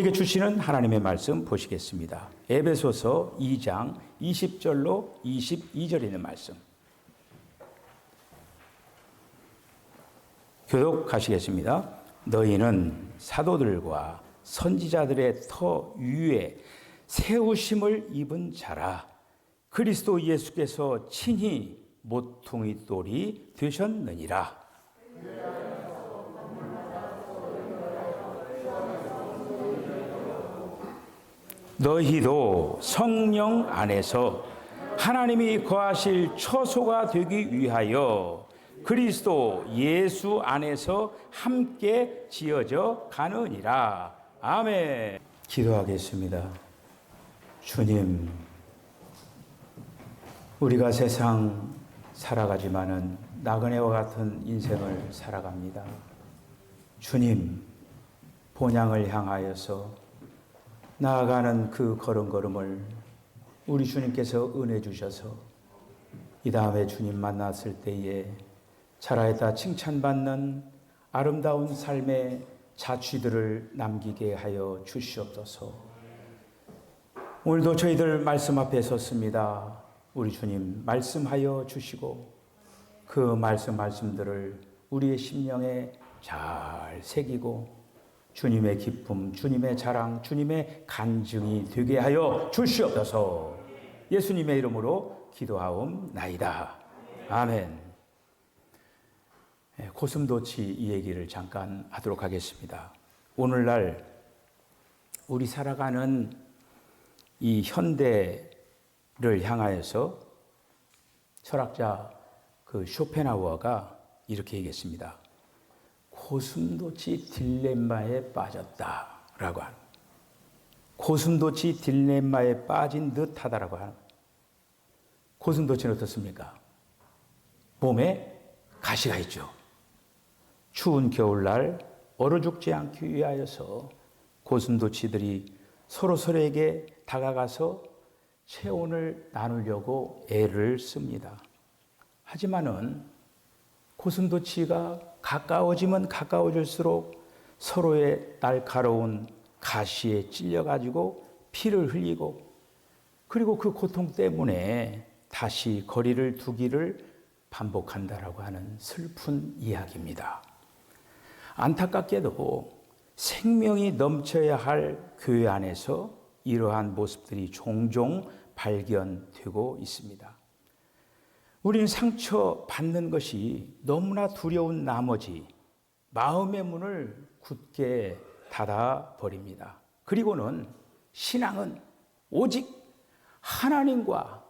우리에게 주시는 하나님의 말씀 보시겠습니다. 에베소서 2장 20절로 22절에 있는 말씀. 교독하시겠습니다. 너희는 사도들과 선지자들의 터 위에 세우심을 입은 자라. 그리스도 예수께서 친히 모퉁이 돌이 되셨느니라. 너희도 성령 안에서 하나님이 거하실 처소가 되기 위하여 그리스도 예수 안에서 함께 지어져 가느니라. 아멘. 기도하겠습니다. 주님, 우리가 세상 살아가지만은 나그네와 같은 인생을 살아갑니다. 주님, 본향을 향하여서 나아가는 그 걸음걸음을 우리 주님께서 은혜 주셔서 이 다음에 주님 만났을 때에 잘하였다 칭찬받는 아름다운 삶의 자취들을 남기게 하여 주시옵소서. 오늘도 저희들 말씀 앞에 섰습니다. 우리 주님 말씀하여 주시고 그 말씀들을 우리의 심령에 잘 새기고 주님의 기쁨, 주님의 자랑, 주님의 간증이 되게 하여 주시옵소서. 예수님의 이름으로 기도하옵나이다. 아멘. 고슴도치 이 얘기를 잠깐 하도록 하겠습니다. 오늘날 우리 살아가는 이 현대를 향하여서 철학자 그 쇼펜하우어가 이렇게 얘기했습니다. 고슴도치 딜레마에 빠졌다라고 하는, 고슴도치 딜레마에 빠진 듯하다라고 하는. 고슴도치는 어떻습니까? 몸에 가시가 있죠. 추운 겨울날 얼어 죽지 않기 위하여서 고슴도치들이 서로에게 다가가서 체온을 나누려고 애를 씁니다. 하지만은 고슴도치가 가까워지면 가까워질수록 서로의 날카로운 가시에 찔려가지고 피를 흘리고, 그리고 그 고통 때문에 다시 거리를 두기를 반복한다라고 하는 슬픈 이야기입니다. 안타깝게도 생명이 넘쳐야 할 교회 안에서 이러한 모습들이 종종 발견되고 있습니다. 우리는 상처받는 것이 너무나 두려운 나머지 마음의 문을 굳게 닫아버립니다. 그리고는 신앙은 오직 하나님과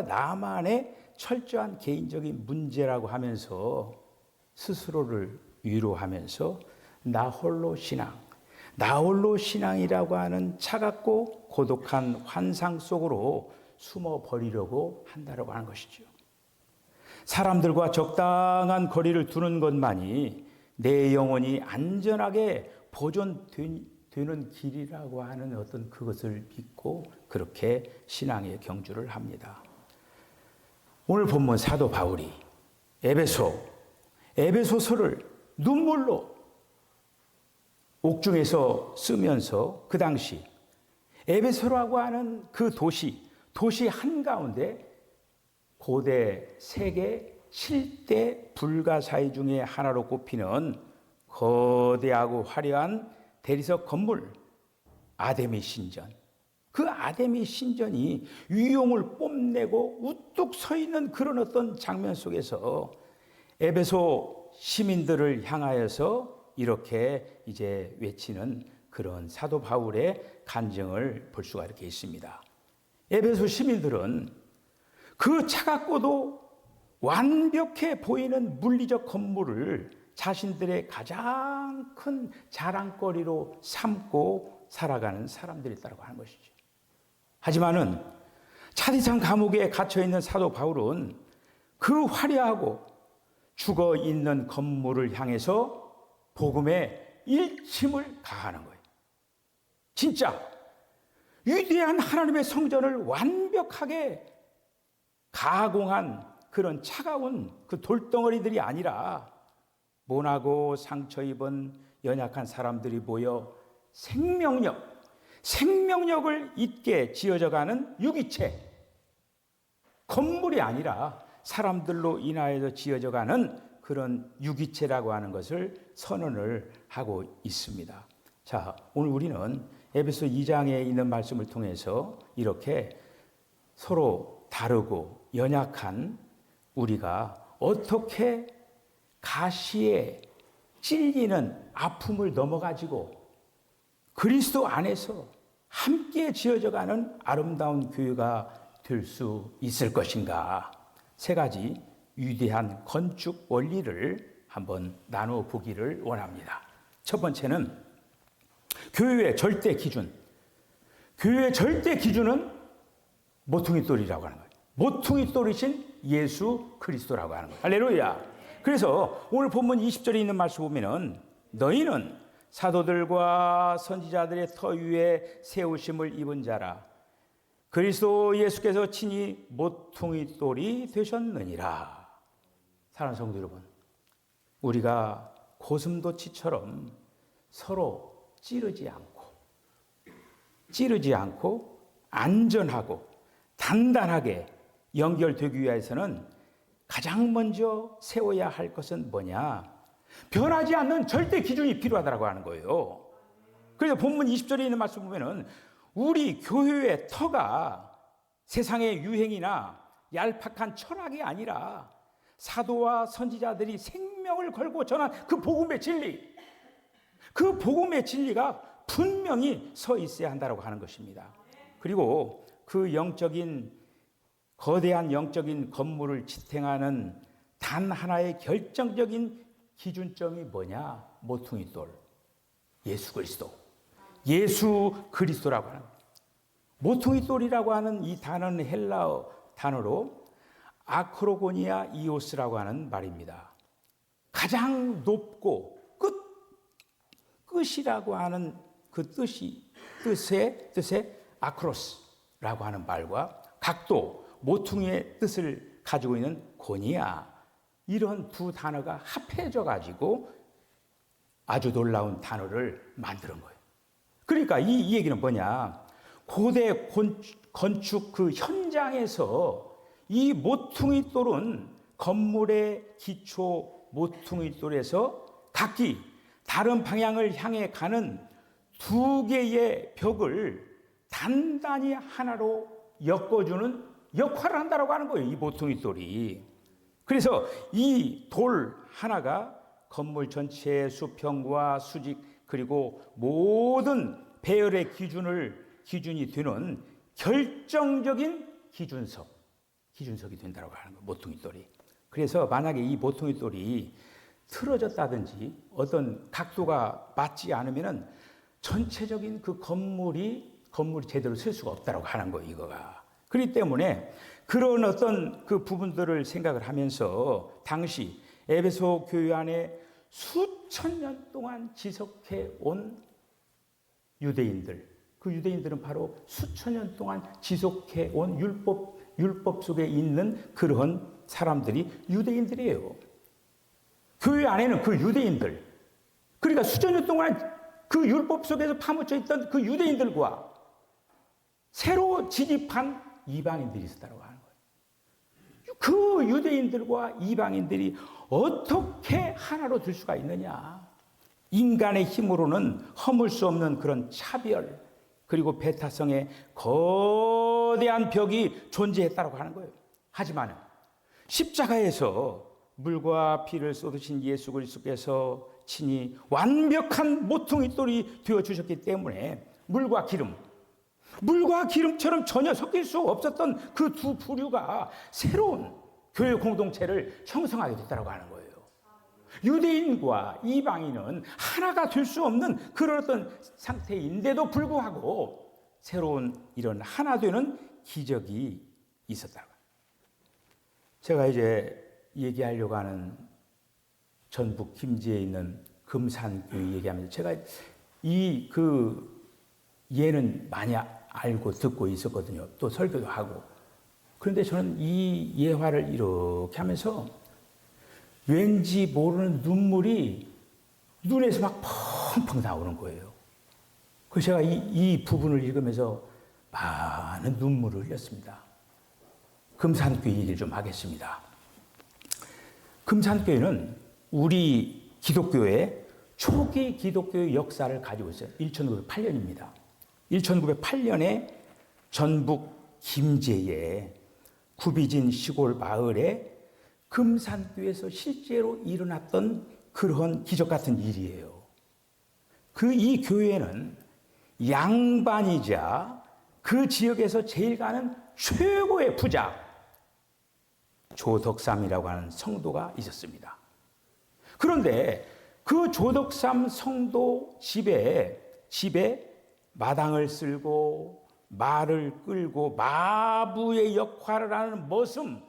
나만의 철저한 개인적인 문제라고 하면서 스스로를 위로하면서 나 홀로 신앙이라고 하는 차갑고 고독한 환상 속으로 숨어버리려고 한다고 하는 것이죠. 사람들과 적당한 거리를 두는 것만이 내 영혼이 안전하게 보존되는 길이라고 하는 어떤 그것을 믿고 그렇게 신앙의 경주를 합니다. 오늘 본문 사도 바울이 에베소서를 눈물로 옥중에서 쓰면서 그 당시 에베소라고 하는 그 도시 한가운데 고대 세계 7대 불가사의 중에 하나로 꼽히는 거대하고 화려한 대리석 건물 아데미 신전, 그 아데미 신전이 위용을 뽐내고 우뚝 서 있는 그런 어떤 장면 속에서 에베소 시민들을 향하여서 이렇게 이제 외치는 그런 사도 바울의 간증을 볼 수가 이렇게 있습니다. 에베소 시민들은 그 차갑고도 완벽해 보이는 물리적 건물을 자신들의 가장 큰 자랑거리로 삼고 살아가는 사람들이었다고 하는 것이죠. 하지만은 차디찬 감옥에 갇혀있는 사도 바울은 그 화려하고 죽어 있는 건물을 향해서 복음의 일침을 가하는 거예요. 진짜 위대한 하나님의 성전을 완벽하게 가공한 그런 차가운 그 돌덩어리들이 아니라 모나고 상처 입은 연약한 사람들이 모여 생명력을 있게 지어져가는 유기체, 건물이 아니라 사람들로 인하여서 지어져가는 그런 유기체라고 하는 것을 선언을 하고 있습니다. 자, 오늘 우리는 에베소 2장에 있는 말씀을 통해서 이렇게 서로 다르고 연약한 우리가 어떻게 가시에 찔리는 아픔을 넘어가지고 그리스도 안에서 함께 지어져가는 아름다운 교회가 될 수 있을 것인가? 세 가지 위대한 건축 원리를 한번 나눠 보기를 원합니다. 첫 번째는 교회의 절대 기준. 교회의 절대 기준은 모퉁이 돌이라고 하는 거예요. 모퉁이 돌이신 예수 그리스도라고 하는 거예요. 할렐루야. 그래서 오늘 본문 20절에 있는 말씀 보면은 너희는 사도들과 선지자들의 터 위에 세우심을 입은 자라. 그리스도 예수께서 친히 모퉁이 돌이 되셨느니라. 사랑하는 성도 여러분, 우리가 고슴도치처럼 서로 찌르지 않고 안전하고 단단하게 연결되기 위해서는 가장 먼저 세워야 할 것은 뭐냐? 변하지 않는 절대 기준이 필요하다고 하는 거예요. 그래서 본문 20절에 있는 말씀 보면은 우리 교회의 터가 세상의 유행이나 얄팍한 철학이 아니라 사도와 선지자들이 생명을 걸고 전한 그 복음의 진리, 그 복음의 진리가 분명히 서 있어야 한다고 하는 것입니다. 그리고 그 거대한 영적인 건물을 지탱하는 단 하나의 결정적인 기준점이 뭐냐? 모퉁이 돌, 예수 그리스도라고 하는 모퉁이 돌이라고 하는 이 단어는 헬라어 단어로 아크로고니아 이오스라고 하는 말입니다. 가장 높고 끝이라고 하는 그 뜻의 아크로스라고 하는 말과 각도, 모퉁이의 뜻을 가지고 있는 고니아, 이런 두 단어가 합해져 가지고 아주 놀라운 단어를 만드는 거예요. 그러니까 이 얘기는 뭐냐? 고대 건축 그 현장에서 이 모퉁이 돌은 건물의 기초 모퉁이 돌에서 각기 다른 방향을 향해 가는 두 개의 벽을 단단히 하나로 엮어주는 역할을 한다고 하는 거예요. 이 모퉁이 돌이. 그래서 이 돌 하나가 건물 전체의 수평과 수직 그리고 모든 배열의 기준이 되는 결정적인 기준석이 된다고 하는 거예요. 모퉁이 돌이. 그래서 만약에 이 모퉁이 돌이 틀어졌다든지 어떤 각도가 맞지 않으면은 전체적인 그 건물이 제대로 설 수가 없다고 하는 거예요. 이거가. 그렇기 때문에 그런 어떤 그 부분들을 생각을 하면서 당시 에베소 교회 안에 수천 년 동안 지속해 온 유대인들, 그 유대인들은 바로 수천 년 동안 지속해 온 율법 속에 있는 그런 사람들이 유대인들이에요. 교회 안에는 그 유대인들, 그러니까 수천 년 동안 그 율법 속에서 파묻혀 있던 그 유대인들과 새로 진입한 이방인들이 있었다고 하는 거예요. 그 유대인들과 이방인들이 어떻게 하나로 될 수가 있느냐? 인간의 힘으로는 허물 수 없는 그런 차별, 그리고 배타성의 거대한 벽이 존재했다고 하는 거예요. 하지만 십자가에서 물과 피를 쏟으신 예수 그리스도께서 친히 완벽한 모퉁이 돌이 되어주셨기 때문에 물과 기름처럼 전혀 섞일 수 없었던 그 두 부류가 새로운 교회 공동체를 형성하게 됐다고 하는 거예요. 유대인과 이방인은 하나가 될 수 없는 그런 어떤 상태인데도 불구하고 새로운 이런 하나 되는 기적이 있었다고. 제가 이제 얘기하려고 하는 전북 김제에 있는 금산교회 얘기하면서 제가 예는 많이 알고 듣고 있었거든요. 또 설교도 하고. 그런데 저는 이 예화를 이렇게 하면서 왠지 모르는 눈물이 눈에서 막 펑펑 나오는 거예요. 그 제가 이 부분을 읽으면서 많은 눈물을 흘렸습니다. 금산교회 얘기를 좀 하겠습니다. 금산교회는 우리 기독교의 초기 기독교의 역사를 가지고 있어요. 1908년입니다. 1908년에 전북 김제에 구비진 시골 마을에 금산교회에서 실제로 일어났던 그런 기적 같은 일이에요. 이 교회는 양반이자 그 지역에서 제일 가는 최고의 부자 조덕삼이라고 하는 성도가 있었습니다. 그런데 그 조덕삼 성도 집에 마당을 쓸고 말을 끌고 마부의 역할을 하는 머슴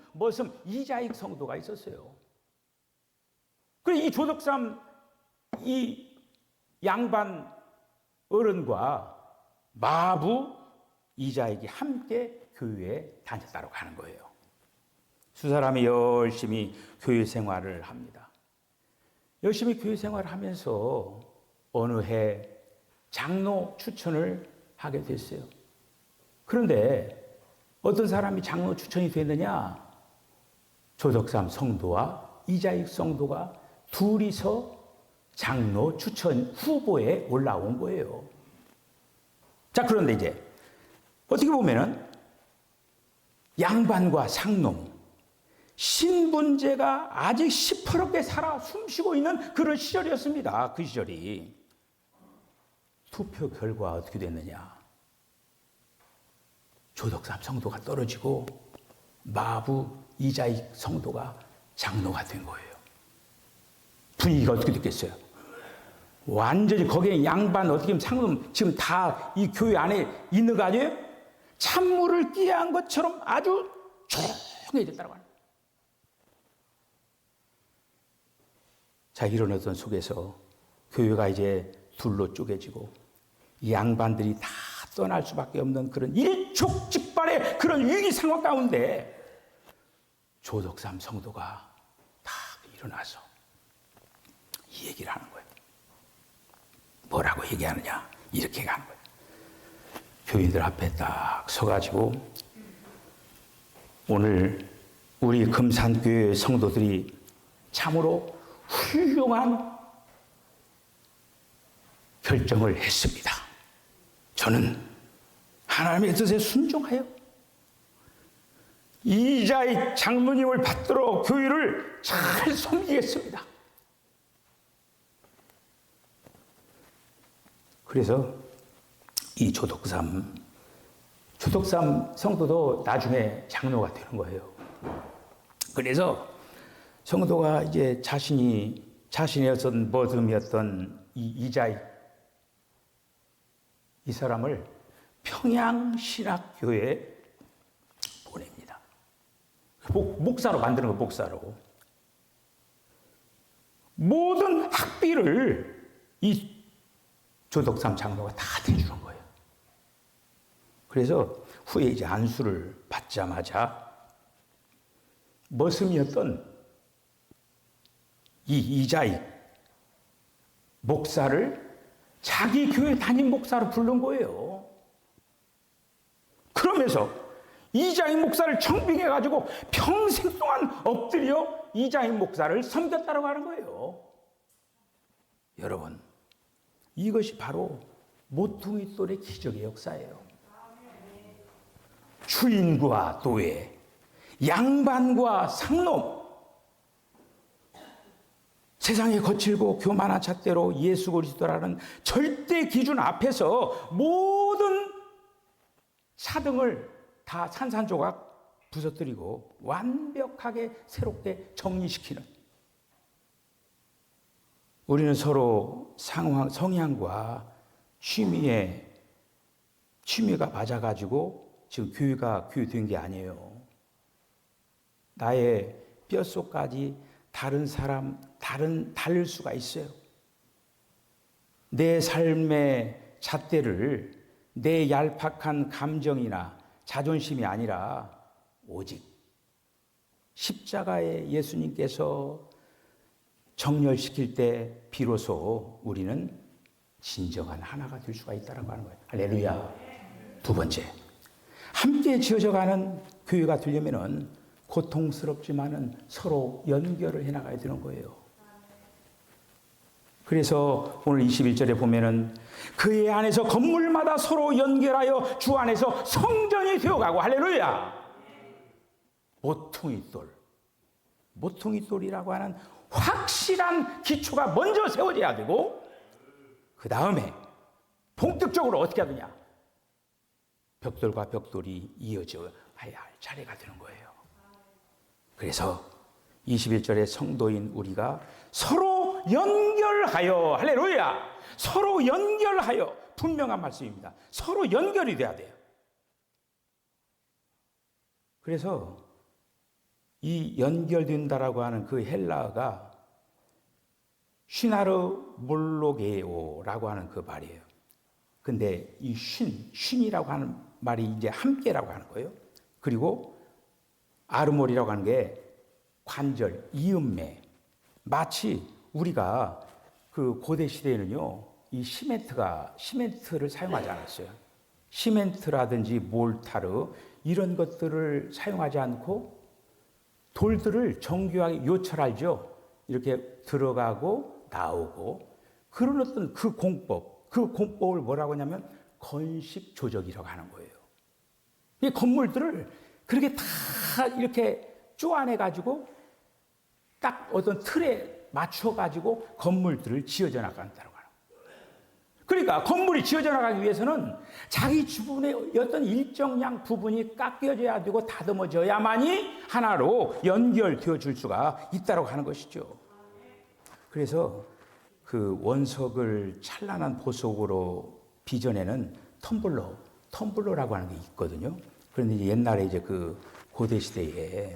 이자익 성도가 있었어요. 그래서 이 조덕삼 이 양반 어른과 마부 이자익이 함께 교회에 다녔다고 하는 거예요. 두 사람이 열심히 교회 생활을 합니다. 열심히 교회 생활을 하면서 어느 해 장로 추천을 하게 됐어요. 그런데 어떤 사람이 장로 추천이 됐느냐? 조덕삼 성도와 이자익 성도가 둘이서 장로 추천 후보에 올라온 거예요. 자, 그런데 이제 어떻게 보면은 양반과 상놈, 신분제가 아직 시퍼렇게 살아 숨쉬고 있는 그런 시절이었습니다. 그 시절이. 투표 결과 어떻게 됐느냐? 조덕삼 성도가 떨어지고 마부 이자익 성도가 장로가 된 거예요. 분위기가 어떻게 됐겠어요? 완전히 거기에 양반 어떻게 보면 상놈 지금 다 이 교회 안에 있는 거 아니에요? 찬물을 끼한 것처럼 아주 조용해졌다고 하는 거예요. 자, 이런 어떤 속에서 교회가 이제 둘로 쪼개지고 이 양반들이 다 떠날 수밖에 없는 그런 일촉즉발의 그런 위기 상황 가운데 조덕삼 성도가 다 일어나서 이 얘기를 하는 거예요. 뭐라고 얘기하느냐? 이렇게 가는 거예요. 교인들 앞에 딱 서가지고 오늘 우리 금산교회 성도들이 참으로 훌륭한 결정을 했습니다. 저는 하나님의 뜻에 순종하여 이자익 장로님을 받들어 교회를 잘 섬기겠습니다. 그래서 이 조덕삼 성도도 나중에 장로가 되는 거예요. 그래서 성도가 이제 자신의 어떤 머슴이었던 이 이자익 이 사람을 평양신학교에 보냅니다. 목사로 만드는 거 목사로. 모든 학비를 이 조덕삼 장로가 다 대주는 거예요. 그래서 후에 이제 안수를 받자마자 머슴이었던 이 이자익 목사를 자기 교회 담임 목사로 부른 거예요. 그러면서 이자익 목사를 청빙해가지고 평생 동안 엎드려 이자익 목사를 섬겼다고 하는 거예요. 여러분, 이것이 바로 모퉁이 돌의 기적의 역사예요. 주인과 노예, 양반과 상놈, 세상의 거칠고 교만한 잣대로 예수 그리스도라는 절대 기준 앞에서 모든 차등을 다 산산조각 부서뜨리고 완벽하게 새롭게 정리시키는, 우리는 서로 성향과 취미가 맞아가지고 지금 교회가 교회된 게 아니에요. 나의 뼛속까지 다른 사람, 다를 수가 있어요. 내 삶의 잣대를 내 얄팍한 감정이나 자존심이 아니라 오직 십자가의 예수님께서 정렬시킬 때 비로소 우리는 진정한 하나가 될 수가 있다는 하는 거예요. 할렐루야. 두 번째, 함께 지어져가는 교회가 되려면은 고통스럽지만은 서로 연결을 해나가야 되는 거예요. 그래서 오늘 21절에 보면은 그의 안에서 건물마다 서로 연결하여 주 안에서 성전이 되어가고, 할렐루야. 모퉁이 돌이라고 하는 확실한 기초가 먼저 세워져야 되고, 그 다음에 본격적으로 어떻게 하느냐, 벽돌과 벽돌이 이어져 가야 할 차례가 되는 거예요. 그래서 21절에 성도인 우리가 서로 연결하여, 할렐루야, 서로 연결하여, 분명한 말씀입니다. 서로 연결이 돼야 돼요. 그래서 이 연결된다라고 하는 그 헬라어가 슈나르 몰로게오라고 하는 그 말이에요. 근데 이 쉰이라고 하는 말이 이제 함께라고 하는 거예요. 그리고 아르몰이라고 하는 게 관절, 이음매. 마치 우리가 그 고대 시대에는요, 이 시멘트를 사용하지 않았어요. 시멘트라든지 몰타르 이런 것들을 사용하지 않고 돌들을 정교하게, 요철 알죠? 이렇게 들어가고 나오고, 그런 어떤 그 공법을 뭐라고 하냐면 건식 조적이라고 하는 거예요. 이 건물들을 그렇게 다 이렇게 쪼아내가지고 딱 어떤 틀에 맞춰가지고 건물들을 지어져 나간다고 하는 거예요. 그러니까 건물이 지어져 나가기 위해서는 자기 주변의 어떤 일정량 부분이 깎여져야 되고 다듬어져야만이 하나로 연결되어 줄 수가 있다고 하는 것이죠. 그래서 그 원석을 찬란한 보석으로 빚어내는 텀블러라고 하는 게 있거든요. 그런데 이제 옛날에 이제 그 고대 시대에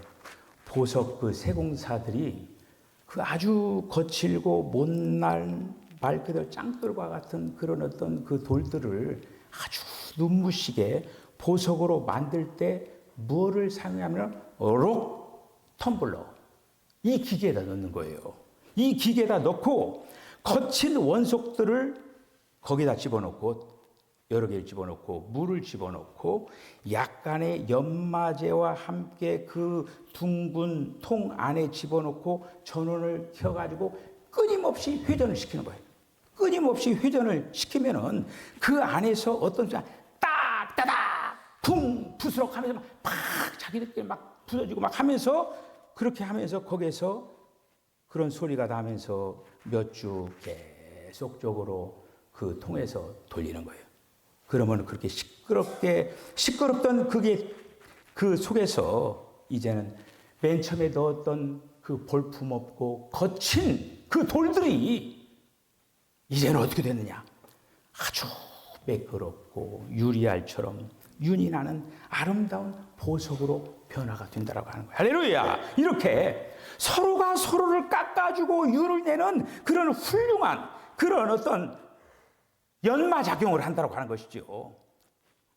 보석 그 세공사들이 그 아주 거칠고 못난 말 그대로 짱돌과 같은 그런 어떤 그 돌들을 아주 눈부시게 보석으로 만들 때 뭐를 사용하면 텀블러, 이 기계에다 넣는 거예요. 이 기계에다 넣고 거친 원석들을 거기다 집어넣고, 여러 개를 집어넣고 물을 집어넣고 약간의 연마제와 함께 그 둥근 통 안에 집어넣고 전원을 켜가지고 끊임없이 회전을 시키는 거예요. 끊임없이 회전을 시키면은 그 안에서 어떤 딱따닥 쿵 부스럭 하면서 막 자기들끼리 막 부서지고 막 하면서, 그렇게 하면서 거기에서 그런 소리가 나면서 몇 주 계속적으로 그 통에서 돌리는 거예요. 그러면 그렇게 시끄럽던 그게 그 속에서 이제는 맨 처음에 넣었던 그 볼품없고 거친 그 돌들이 이제는 어떻게 됐느냐? 아주 매끄럽고 유리알처럼 윤이 나는 아름다운 보석으로 변화가 된다라고 하는 거예요. 할렐루야! 이렇게 서로가 서로를 깎아주고 윤을 내는 그런 훌륭한 그런 어떤 연마작용을 한다고 하는 것이죠.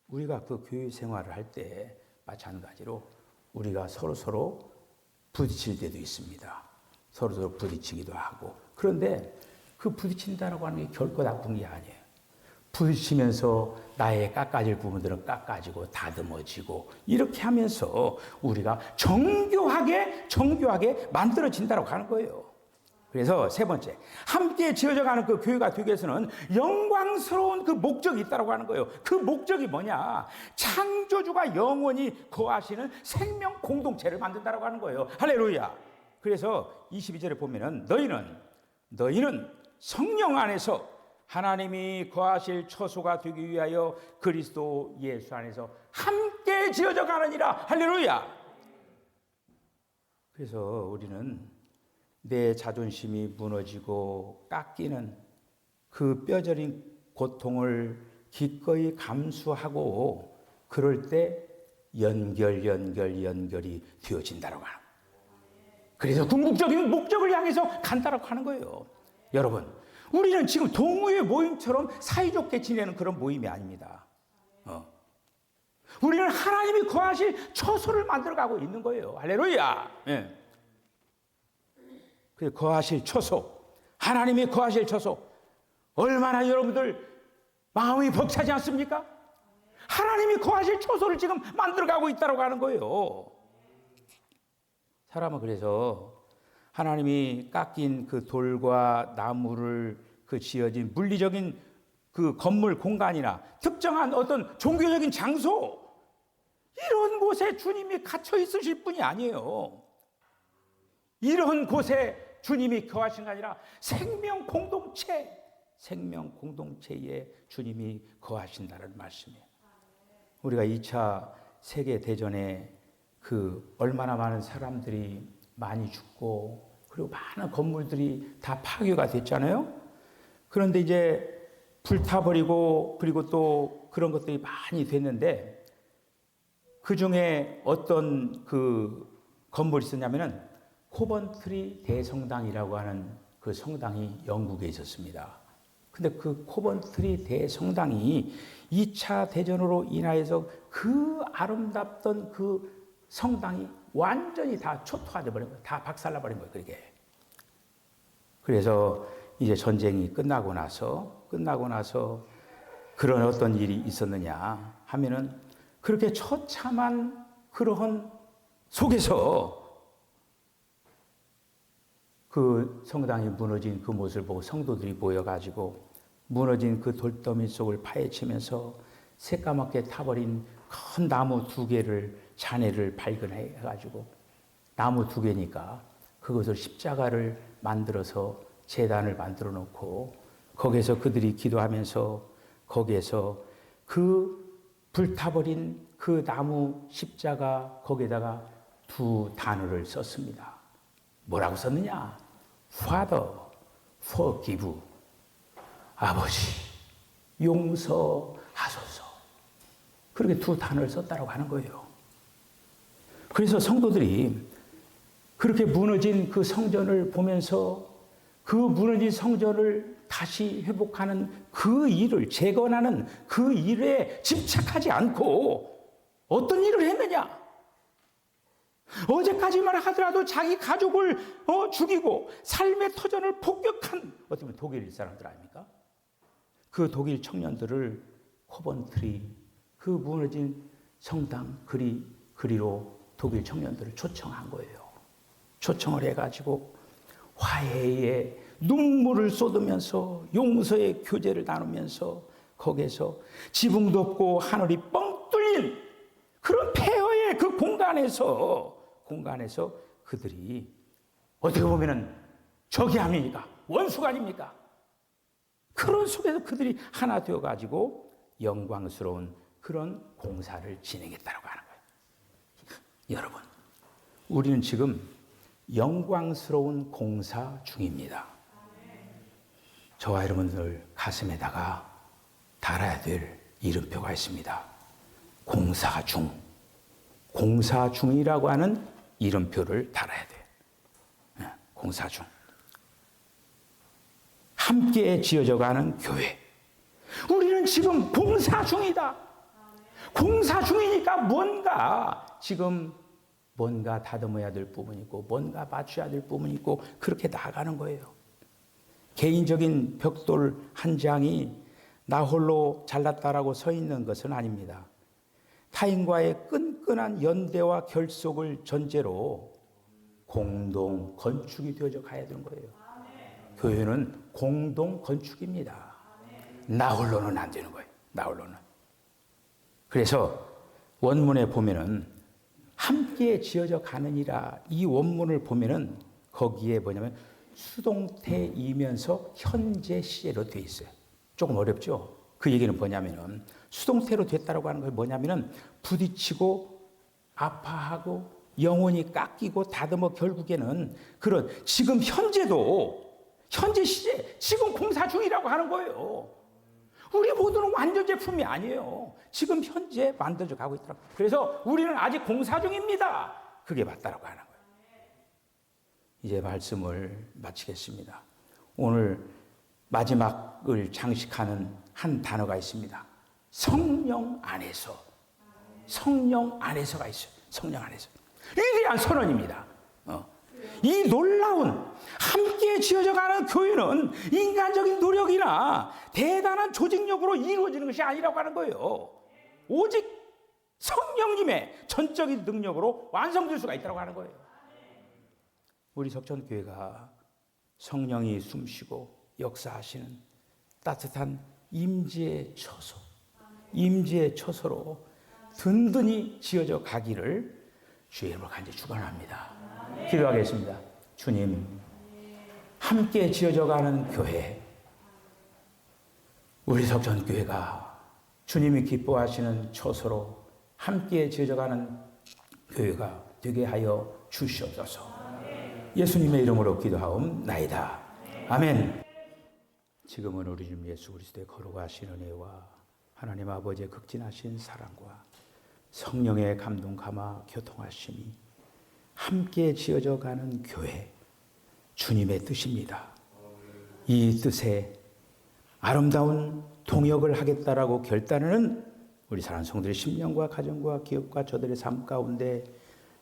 우리가 그 교회 생활을 할 때 마찬가지로 우리가 서로 부딪힐 때도 있습니다. 서로 부딪히기도 하고. 그런데 그 부딪힌다라고 하는 게 결코 나쁜 게 아니에요. 부딪히면서 나의 깎아질 부분들은 깎아지고 다듬어지고 이렇게 하면서 우리가 정교하게 만들어진다고 하는 거예요. 그래서 세 번째, 함께 지어져가는 그 교회가 되기 위해서는 영광스러운 그 목적이 있다고 하는 거예요. 그 목적이 뭐냐? 창조주가 영원히 거하시는 생명 공동체를 만든다고 하는 거예요. 할렐루야. 그래서 22절에 보면은 너희는 성령 안에서 하나님이 거하실 처소가 되기 위하여 그리스도 예수 안에서 함께 지어져 가느니라. 할렐루야. 그래서 우리는 내 자존심이 무너지고 깎이는 그 뼈저린 고통을 기꺼이 감수하고 그럴 때 연결이 되어진다라고 하는. 그래서 궁극적인 목적을 향해서 간다라고 하는 거예요. 여러분, 우리는 지금 동호회 모임처럼 사이좋게 지내는 그런 모임이 아닙니다. 우리는 하나님이 거하실 처소를 만들어가고 있는 거예요. 할렐루야. 예. 그 거하실 처소, 하나님이 거하실 처소. 얼마나 여러분들 마음이 벅차지 않습니까? 하나님이 거하실 초소를 지금 만들어가고 있다고 하는 거예요. 사람은 그래서 하나님이 깎인 그 돌과 나무를 그 지어진 물리적인 그 건물 공간이나 특정한 어떤 종교적인 장소, 이런 곳에 주님이 갇혀 있으실 분이 아니에요. 이런 곳에 주님이 거하신 게 아니라 생명 공동체에 주님이 거하신다는 말씀이에요. 우리가 2차 세계대전에 그 얼마나 많은 사람들이 많이 죽고 그리고 많은 건물들이 다 파괴가 됐잖아요. 그런데 이제 불타버리고 그리고 또 그런 것들이 많이 됐는데 그 중에 어떤 그 건물이 있었냐면은 코번트리 대성당이라고 하는 그 성당이 영국에 있었습니다. 근데 그 코번트리 대성당이 2차 대전으로 인하여서 그 아름답던 그 성당이 완전히 다 초토화돼 버린 거예요. 다 박살나 버린 거예요. 그렇게. 그래서 이제 전쟁이 끝나고 나서 그런 어떤 일이 있었느냐 하면은 그렇게 처참한 그러한 속에서 그 성당이 무너진 그 모습을 보고 성도들이 모여가지고 무너진 그 돌더미 속을 파헤치면서 새까맣게 타버린 큰 나무 2개를 잔해를 발견해가지고 나무 2개니까 그것을 십자가를 만들어서 제단을 만들어 놓고 거기에서 그들이 기도하면서 거기에서 그 불타버린 그 나무 십자가 거기에다가 2 단어를 썼습니다. 뭐라고 썼느냐? Father, forgive. 아버지, 용서하소서. 그렇게 2 단어를 썼다고 하는 거예요. 그래서 성도들이 그렇게 무너진 그 성전을 보면서 그 무너진 성전을 다시 회복하는 그 일을 재건하는 그 일에 집착하지 않고 어떤 일을 했느냐? 어제까지만 하더라도 자기 가족을 죽이고 삶의 터전을 폭격한 어떻게 보면 독일 사람들 아닙니까? 그 독일 청년들을 코번트리 그 무너진 성당 그리로 독일 청년들을 초청한 거예요. 초청을 해가지고 화해의 눈물을 쏟으면서 용서의 교제를 나누면서 거기에서 지붕도 없고 하늘이 뻥 뚫린 그런 폐허의 그 공간에서 그들이 어떻게 보면은 적이 아닙니까? 원수가 아닙니까? 그런 속에서 그들이 하나 되어가지고 영광스러운 그런 공사를 진행했다고 하는 거예요. 여러분, 우리는 지금 영광스러운 공사 중입니다. 저와 여러분들 가슴에다가 달아야 될 이름표가 있습니다. 공사 중. 공사 중이라고 하는 이름표를 달아야 돼요. 공사 중. 함께 지어져 가는 교회. 우리는 지금 공사 중이다. 공사 중이니까 뭔가 다듬어야 될 부분이 있고 뭔가 맞춰야 될 부분이 있고 그렇게 나아가는 거예요. 개인적인 벽돌 한 장이 나 홀로 잘났다라고 서 있는 것은 아닙니다. 타인과의 끈끈한 연대와 결속을 전제로 공동 건축이 되어져 가야 되는 거예요. 교회는 공동 건축입니다. 나 홀로는 안 되는 거예요. 나 홀로는. 그래서 원문에 보면은 함께 지어져 가느니라 이 원문을 보면은 거기에 뭐냐면 수동태이면서 현재 시제로 되어 있어요. 조금 어렵죠? 그 얘기는 뭐냐면은 수동태로 됐다고 하는 건 뭐냐면은 부딪히고 아파하고 영혼이 깎이고 다듬어 결국에는 그런 지금 현재 시제 지금 공사 중이라고 하는 거예요. 우리 모두는 완전 제품이 아니에요. 지금 현재 만들어져 가고 있더라고요. 그래서 우리는 아직 공사 중입니다. 그게 맞다라고 하는 거예요. 이제 말씀을 마치겠습니다. 오늘 마지막을 장식하는 한 단어가 있습니다. 성령 안에서. 성령 안에서가 있어요. 성령 안에서. 위대한 선언입니다. 이 놀라운 함께 지어져가는 교회는 인간적인 노력이나 대단한 조직력으로 이루어지는 것이 아니라고 하는 거예요. 오직 성령님의 전적인 능력으로 완성될 수가 있다고 하는 거예요. 우리 석천교회가 성령이 숨쉬고 역사하시는 따뜻한 임재의 처소, 임재의 처소로 든든히 지어져 가기를 주의 이름으로 간절히 축원합니다. 기도하겠습니다. 주님, 함께 지어져가는 교회, 우리 석천교회가 주님이 기뻐하시는 처소로 함께 지어져가는 교회가 되게 하여 주시옵소서. 예수님의 이름으로 기도하옵나이다. 아멘. 지금은 우리 주님 예수 그리스도의 거룩하신 은혜와 하나님 아버지의 극진하신 사랑과 성령의 감동 감화 교통하심이 함께 지어져 가는 교회, 주님의 뜻입니다. 이 뜻에 아름다운 동역을 하겠다라고 결단하는 우리 사랑하는 성도들의 심령과 가정과 기업과 저들의 삶 가운데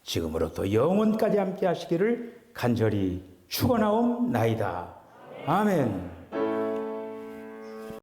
지금으로부터 영원까지 함께 하시기를 간절히 축원하옵나이다. 아멘.